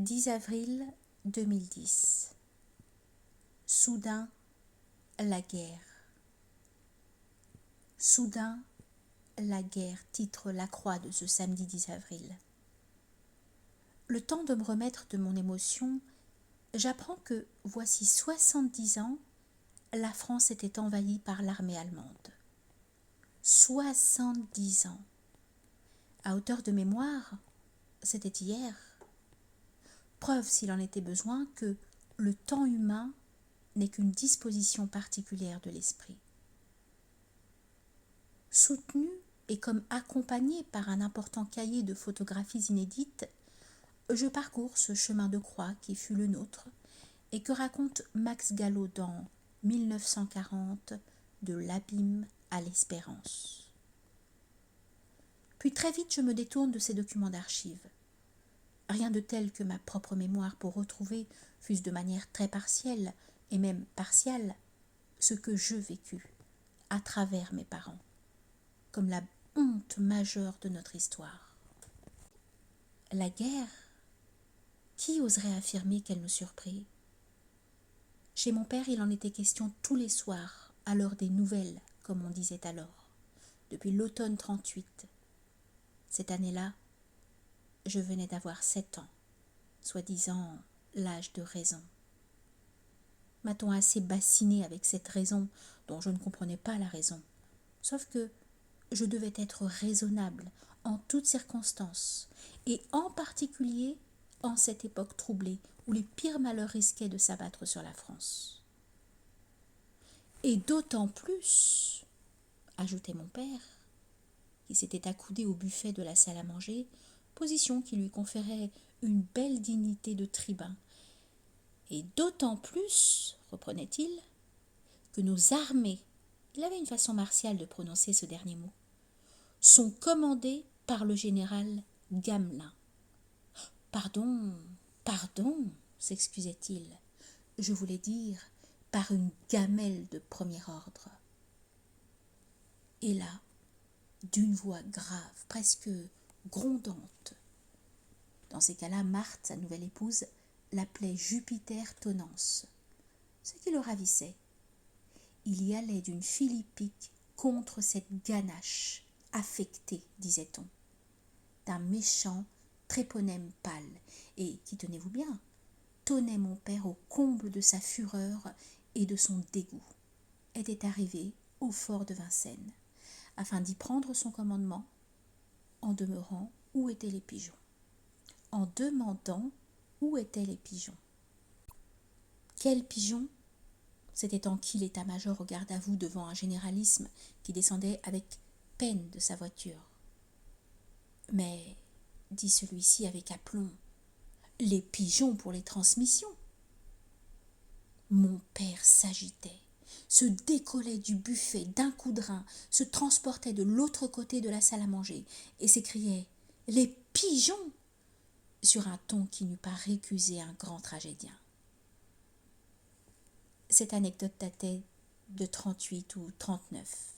10 avril 2010. Soudain, la guerre. Soudain, la guerre, titre La Croix de ce samedi 10 avril. Le temps de me remettre de mon émotion, j'apprends que, voici 70 ans, la France était envahie par l'armée allemande. 70 ans. À hauteur de mémoire, c'était hier. Preuve, s'il en était besoin, que le temps humain n'est qu'une disposition particulière de l'esprit. Soutenu et comme accompagné par un important cahier de photographies inédites, je parcours ce chemin de croix qui fut le nôtre et que raconte Max Gallo dans 1940, de l'abîme à l'espérance. Puis très vite je me détourne de ces documents d'archives. Rien de tel que ma propre mémoire pour retrouver, fût-ce de manière très partielle et même partiale, ce que je vécus à travers mes parents, comme la honte majeure de notre histoire. La guerre, qui oserait affirmer qu'elle nous surprit ? Chez mon père, il en était question tous les soirs, à l'heure des nouvelles, comme on disait alors, depuis l'automne 38. Cette année-là, je venais d'avoir 7 ans, soi-disant l'âge de raison. M'a-t-on assez bassiné avec cette raison dont je ne comprenais pas la raison, sauf que je devais être raisonnable en toutes circonstances, et en particulier en cette époque troublée où les pires malheurs risquaient de s'abattre sur la France. Et d'autant plus, ajoutait mon père, qui s'était accoudé au buffet de la salle à manger, position qui lui conférait une belle dignité de tribun. Et d'autant plus, reprenait-il, que nos armées, il avait une façon martiale de prononcer ce dernier mot, sont commandées par le général Gamelin. Pardon, s'excusait-il, je voulais dire par une gamelle de premier ordre. Et là, d'une voix grave, presque grondante. Dans ces cas-là, Marthe, sa nouvelle épouse, l'appelait Jupiter Tonance, ce qui le ravissait. Il y allait d'une philippique contre cette ganache affectée, disait-on, d'un méchant tréponème pâle, et qui, tenez-vous bien, tenait mon père au comble de sa fureur et de son dégoût, était arrivé au fort de Vincennes, afin d'y prendre son commandement, en demeurant où étaient les pigeons, en demandant où étaient les pigeons. Quels pigeons ? C'était en qui l'état-major au garde-à-vous devant un généralisme qui descendait avec peine de sa voiture. Mais, dit celui-ci avec aplomb, les pigeons pour les transmissions. Mon père s'agitait, se décollait du buffet d'un coup de rein, se transportait de l'autre côté de la salle à manger et s'écriait « Les pigeons !» sur un ton qui n'eût pas récusé un grand tragédien. Cette anecdote datait de 38 ou 39.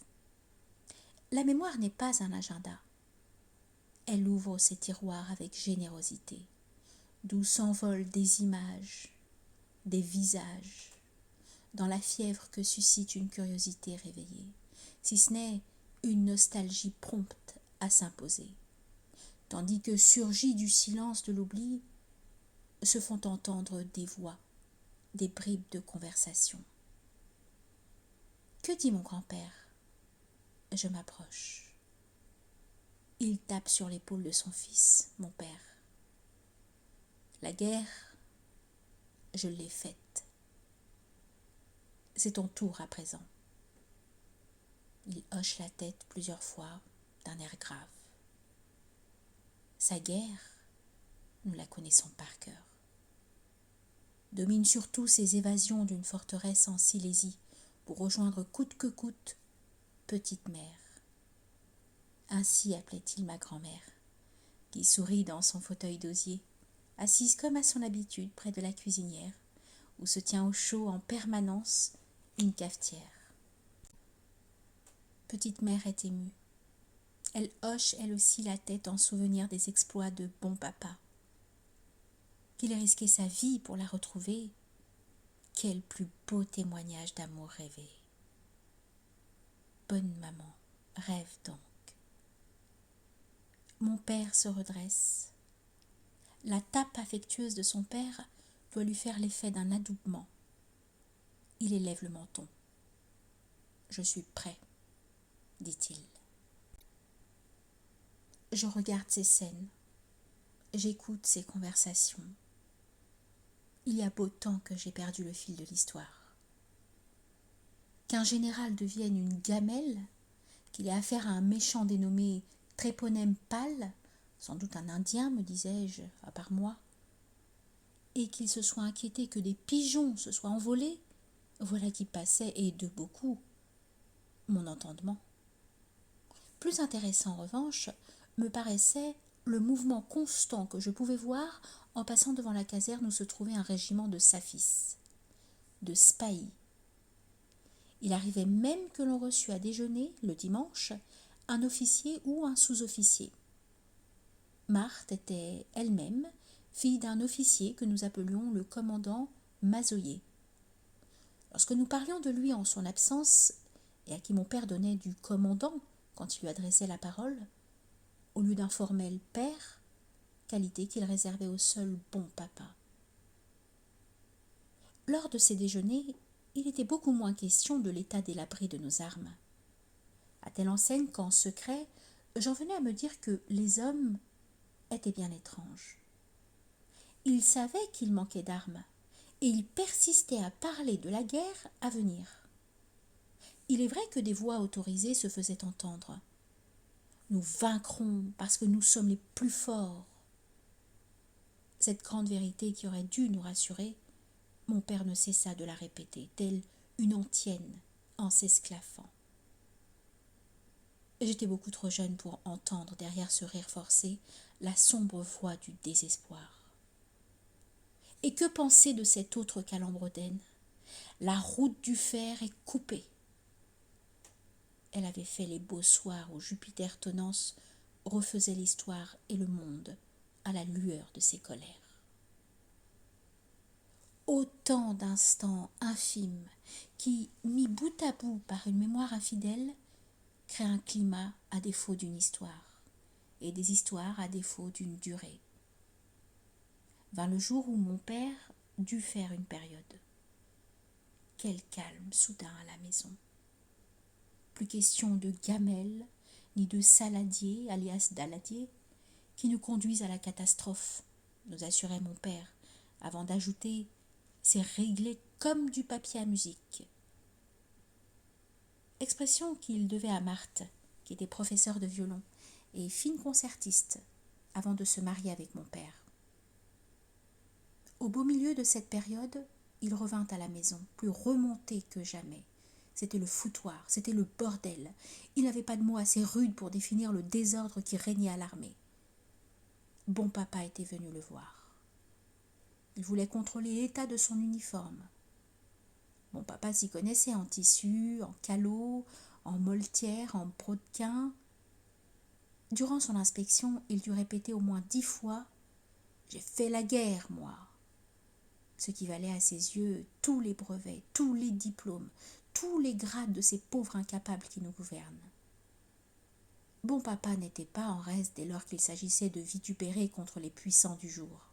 La mémoire n'est pas un agenda. Elle ouvre ses tiroirs avec générosité, d'où s'envolent des images, des visages, dans la fièvre que suscite une curiosité réveillée, si ce n'est une nostalgie prompte à s'imposer, tandis que, surgis du silence de l'oubli, se font entendre des voix, des bribes de conversation. Que dit mon grand-père ? Je m'approche. Il tape sur l'épaule de son fils, mon père. La guerre, je l'ai faite. C'est ton tour à présent. Il hoche la tête plusieurs fois d'un air grave. Sa guerre, nous la connaissons par cœur. Domine surtout ses évasions d'une forteresse en Silésie pour rejoindre coûte que coûte Petite Mère. Ainsi appelait-il ma grand-mère, qui sourit dans son fauteuil d'osier, assise comme à son habitude près de la cuisinière, où se tient au chaud en permanence une cafetière. Petite Mère est émue. Elle hoche elle aussi la tête en souvenir des exploits de bon papa. qu'il ait risqué sa vie pour la retrouver. Quel plus beau témoignage d'amour rêvé. Bonne maman, rêve donc. Mon père se redresse. La tape affectueuse de son père doit lui faire l'effet d'un adoubement. Il élève le menton. Je suis prêt, dit-il. Je regarde ces scènes. J'écoute ces conversations. Il y a beau temps que j'ai perdu le fil de l'histoire. Qu'un général devienne une gamelle, qu'il ait affaire à un méchant dénommé Tréponème pâle, sans doute un Indien, me disais-je, à part moi, et qu'il se soit inquiété que des pigeons se soient envolés, voilà qui passait, et de beaucoup, mon entendement. Plus intéressant en revanche me paraissait le mouvement constant que je pouvais voir en passant devant la caserne où se trouvait un régiment de Safis, de Spahis. Il arrivait même que l'on reçût à déjeuner, le dimanche, un officier ou un sous-officier. Marthe était elle-même fille d'un officier que nous appelions le commandant Mazoyer. Lorsque nous parlions de lui en son absence, et à qui mon père donnait du commandant quand il lui adressait la parole, au lieu d'un formel père, qualité qu'il réservait au seul bon papa. Lors de ces déjeuners, il était beaucoup moins question de l'état délabré de nos armes. À telle enseigne qu'en secret, j'en venais à me dire que les hommes étaient bien étranges. Ils savaient qu'il manquait d'armes, et ils persistaient à parler de la guerre à venir. Il est vrai que des voix autorisées se faisaient entendre. Nous vaincrons parce que nous sommes les plus forts. Cette grande vérité qui aurait dû nous rassurer, mon père ne cessa de la répéter, telle une antienne en s'esclaffant. J'étais beaucoup trop jeune pour entendre derrière ce rire forcé la sombre voix du désespoir. Et que penser de cette autre calembredaine ? La route du fer est coupée. Elle avait fait les beaux soirs où Jupiter Tonance refaisait l'histoire et le monde à la lueur de ses colères. Autant d'instants infimes qui, mis bout à bout par une mémoire infidèle, créent un climat à défaut d'une histoire, et des histoires à défaut d'une durée. Vint le jour où mon père dut faire une période. Quel calme soudain à la maison. Plus question de gamelle, ni de saladier, alias daladier, qui nous conduisent à la catastrophe, nous assurait mon père, avant d'ajouter « c'est réglé comme du papier à musique ». Expression qu'il devait à Marthe, qui était professeure de violon et fine concertiste, avant de se marier avec mon père. Au beau milieu de cette période, il revint à la maison, plus remonté que jamais. C'était le foutoir, c'était le bordel. Il n'avait pas de mots assez rudes pour définir le désordre qui régnait à l'armée. Bon papa était venu le voir. Il voulait contrôler l'état de son uniforme. Mon papa s'y connaissait en tissu, en calot, en moletière, en brodequin. Durant son inspection, il dut répéter au moins 10 fois « J'ai fait la guerre, moi !» Ce qui valait à ses yeux tous les brevets, tous les diplômes, tous les grades de ces pauvres incapables qui nous gouvernent. Bon papa n'était pas en reste dès lors qu'il s'agissait de vitupérer contre les puissants du jour.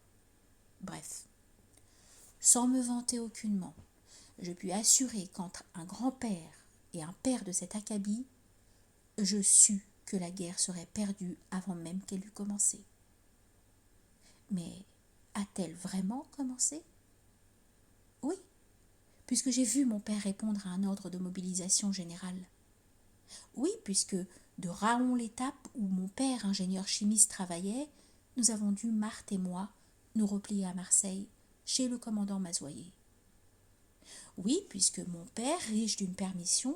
Bref, sans me vanter aucunement, je puis assurer qu'entre un grand-père et un père de cet acabit, je sus que la guerre serait perdue avant même qu'elle eût commencé. Mais a-t-elle vraiment commencé ? Oui, puisque j'ai vu mon père répondre à un ordre de mobilisation générale. Oui, puisque de Raon-l'Étape, où mon père, ingénieur chimiste, travaillait, nous avons dû, Marthe et moi, nous replier à Marseille, chez le commandant Mazoyer. Oui, puisque mon père, riche d'une permission,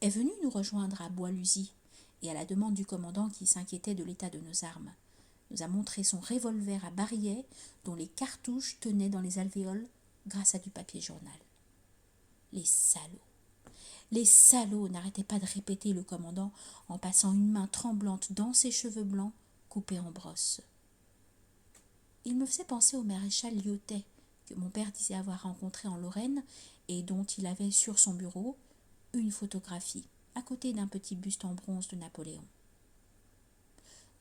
est venu nous rejoindre à Bois-Luzy, et à la demande du commandant qui s'inquiétait de l'état de nos armes, nous a montré son revolver à barillet dont les cartouches tenaient dans les alvéoles grâce à du papier journal. Les salauds! Les salauds n'arrêtaient pas de répéter le commandant en passant une main tremblante dans ses cheveux blancs coupés en brosse. Il me faisait penser au maréchal Lyautey, que mon père disait avoir rencontré en Lorraine et dont il avait sur son bureau une photographie, à côté d'un petit buste en bronze de Napoléon.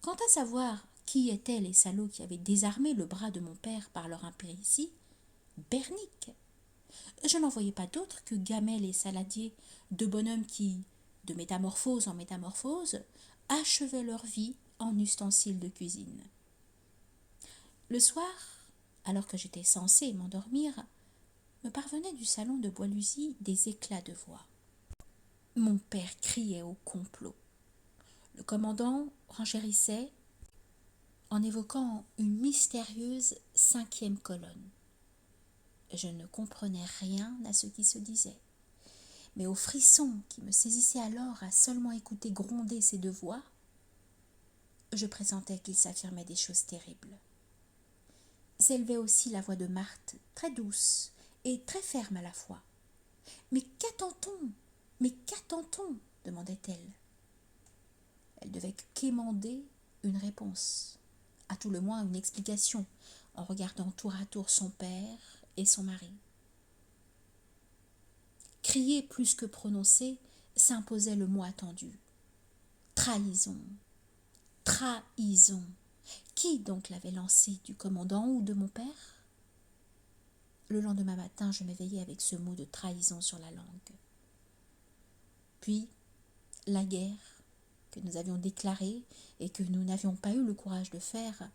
Quant à savoir qui étaient les salauds qui avaient désarmé le bras de mon père par leur impéritie, Bernique. Je n'en voyais pas d'autres que Gamel et Saladier, deux bonhommes qui, de métamorphose en métamorphose, achevaient leur vie en ustensiles de cuisine. Le soir, alors que j'étais censée m'endormir, me parvenaient du salon de Boilusie des éclats de voix. Mon père criait au complot. Le commandant renchérissait en évoquant une mystérieuse 5e colonne. Je ne comprenais rien à ce qui se disait, mais au frisson qui me saisissait alors à seulement écouter gronder ces deux voix, je pressentais qu'il s'affirmait des choses terribles. S'élevait aussi la voix de Marthe, très douce et très ferme à la fois. « Mais qu'attend-on ? Mais qu'attend-on » demandait-elle. Elle devait quémander une réponse, à tout le moins une explication, en regardant tour à tour son père et son mari. Crier plus que prononcer, s'imposait le mot attendu. Trahison. Trahison. Qui donc l'avait lancé, du commandant ou de mon père ? Le lendemain matin, je m'éveillai avec ce mot de trahison sur la langue. Puis, la guerre que nous avions déclarée et que nous n'avions pas eu le courage de faire,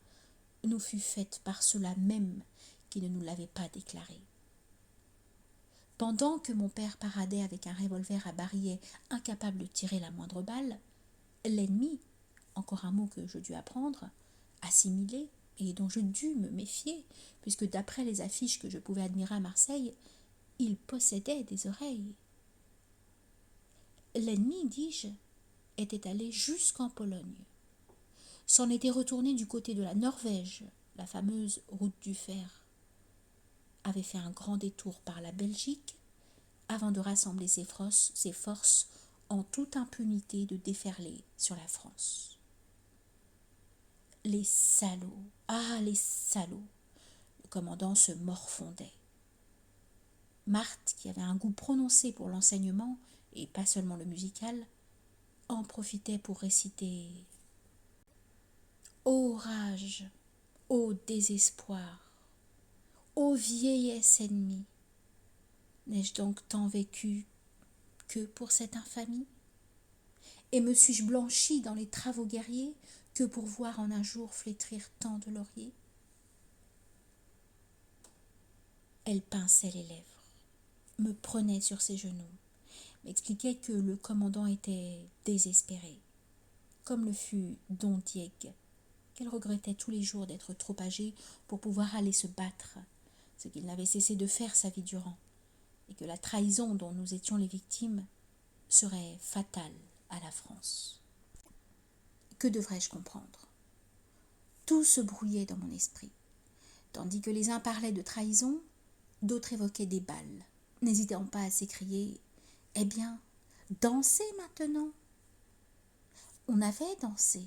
nous fut faite par ceux-là même qui ne nous l'avaient pas déclarée. Pendant que mon père paradait avec un revolver à barillet, incapable de tirer la moindre balle, l'ennemi, encore un mot que je dus apprendre, assimilé, et dont je dus me méfier, puisque d'après les affiches que je pouvais admirer à Marseille, il possédait des oreilles. L'ennemi, dis-je, était allé jusqu'en Pologne. S'en était retourné du côté de la Norvège, la fameuse route du fer, avait fait un grand détour par la Belgique, avant de rassembler ses forces en toute impunité de déferler sur la France. Les salauds, ah les salauds! Le commandant se morfondait. Marthe, qui avait un goût prononcé pour l'enseignement, et pas seulement le musical, en profitait pour réciter « Ô rage, ô désespoir, ô vieillesse ennemie, n'ai-je donc tant vécu que pour cette infamie ? Et me suis-je blanchie dans les travaux guerriers que pour voir en un jour flétrir tant de lauriers ?» Elle pinçait les lèvres, me prenait sur ses genoux, m'expliquait que le commandant était désespéré, comme le fut Don Diègue, qu'elle regrettait tous les jours d'être trop âgé pour pouvoir aller se battre, ce qu'il n'avait cessé de faire sa vie durant, et que la trahison dont nous étions les victimes serait fatale à la France. Que devrais-je comprendre ? Tout se brouillait dans mon esprit. Tandis que les uns parlaient de trahison, d'autres évoquaient des balles, n'hésitant pas à s'écrier « Eh bien, dansez maintenant !» On avait dansé,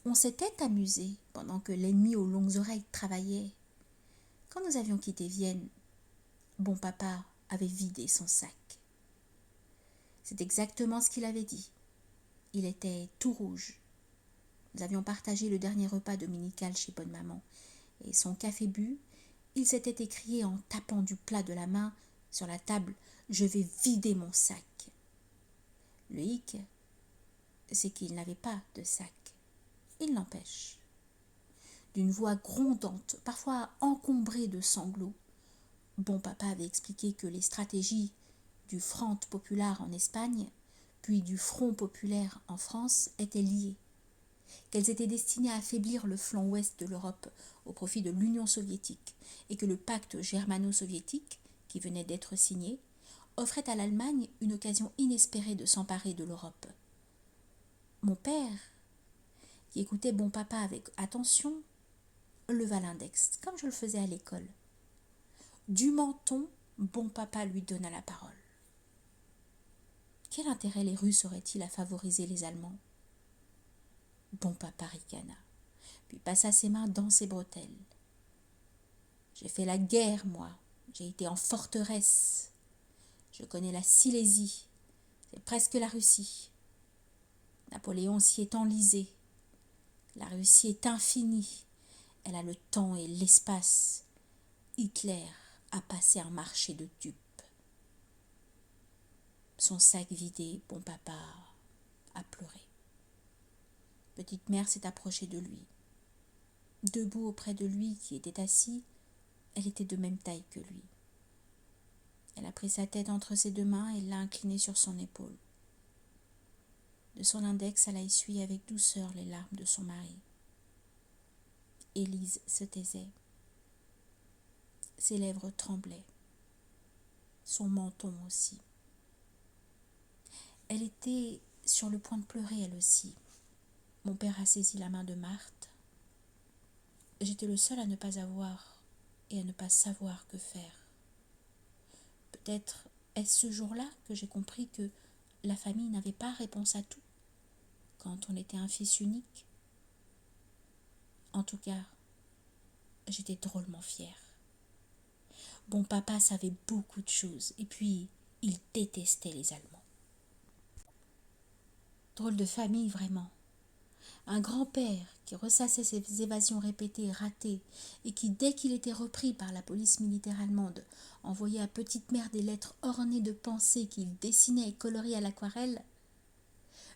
on s'était amusé pendant que l'ennemi aux longues oreilles travaillait. Quand nous avions quitté Vienne, bon papa avait vidé son sac. C'est exactement ce qu'il avait dit. Il était tout rouge. Nous avions partagé le dernier repas dominical chez bonne maman, et son café bu, il s'était écrié en tapant du plat de la main sur la table « Je vais vider mon sac ». Le hic, c'est qu'il n'avait pas de sac. Il n'empêche. D'une voix grondante, parfois encombrée de sanglots, bon papa avait expliqué que les stratégies du Front populaire en Espagne, puis du Front populaire en France, étaient liées, qu'elles étaient destinées à affaiblir le flanc ouest de l'Europe au profit de l'Union soviétique, et que le pacte germano-soviétique, qui venait d'être signé, offrait à l'Allemagne une occasion inespérée de s'emparer de l'Europe. Mon père, qui écoutait bon papa avec attention, leva l'index, comme je le faisais à l'école. Du menton, bon papa lui donna la parole. Quel intérêt les Russes auraient-ils à favoriser les Allemands ? Bon papa ricana, puis passa ses mains dans ses bretelles. J'ai fait la guerre, moi. J'ai été en forteresse. Je connais la Silésie. C'est presque la Russie. Napoléon s'y est enlisé. La Russie est infinie. Elle a le temps et l'espace. Hitler a passé un marché de dupes. Son sac vidé, bon papa a pleuré. Petite mère s'est approchée de lui. Debout auprès de lui qui était assis, elle était de même taille que lui. Elle a pris sa tête entre ses deux mains et l'a inclinée sur son épaule. De son index, elle a essuyé avec douceur les larmes de son mari. Élise se taisait. Ses lèvres tremblaient. Son menton aussi. Elle était sur le point de pleurer elle aussi. Mon père a saisi la main de Marthe. J'étais le seul à ne pas avoir et à ne pas savoir que faire. Peut-être est-ce ce jour-là que j'ai compris que la famille n'avait pas réponse à tout quand on était un fils unique. En tout cas, j'étais drôlement fière. Bon papa savait beaucoup de choses et puis il détestait les Allemands. Drôle de famille vraiment. Un grand-père qui ressassait ses évasions répétées et ratées et qui, dès qu'il était repris par la police militaire allemande, envoyait à petite mère des lettres ornées de pensées qu'il dessinait et colorait à l'aquarelle.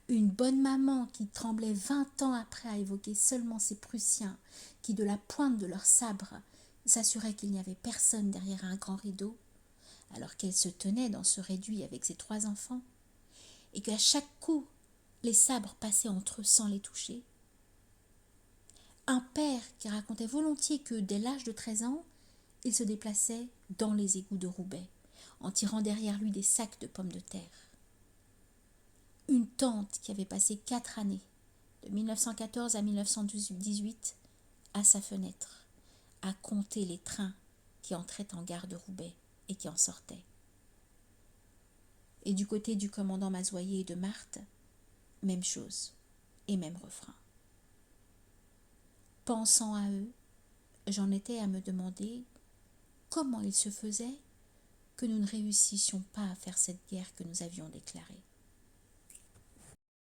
Une bonne maman qui tremblait 20 ans après à évoquer seulement ces Prussiens qui, de la pointe de leur sabre, s'assuraient qu'il n'y avait personne derrière un grand rideau, alors qu'elle se tenait dans ce réduit avec ses 3 enfants, et qu'à chaque coup, les sabres passaient entre eux sans les toucher. Un père qui racontait volontiers que, dès l'âge de 13 ans, il se déplaçait dans les égouts de Roubaix, en tirant derrière lui des sacs de pommes de terre. Une tante qui avait passé 4 années, de 1914 à 1918, à sa fenêtre, à compter les trains qui entraient en gare de Roubaix et qui en sortaient. Et du côté du commandant Mazoyer et de Marthe, même chose et même refrain. Pensant à eux, j'en étais à me demander comment il se faisait que nous ne réussissions pas à faire cette guerre que nous avions déclarée.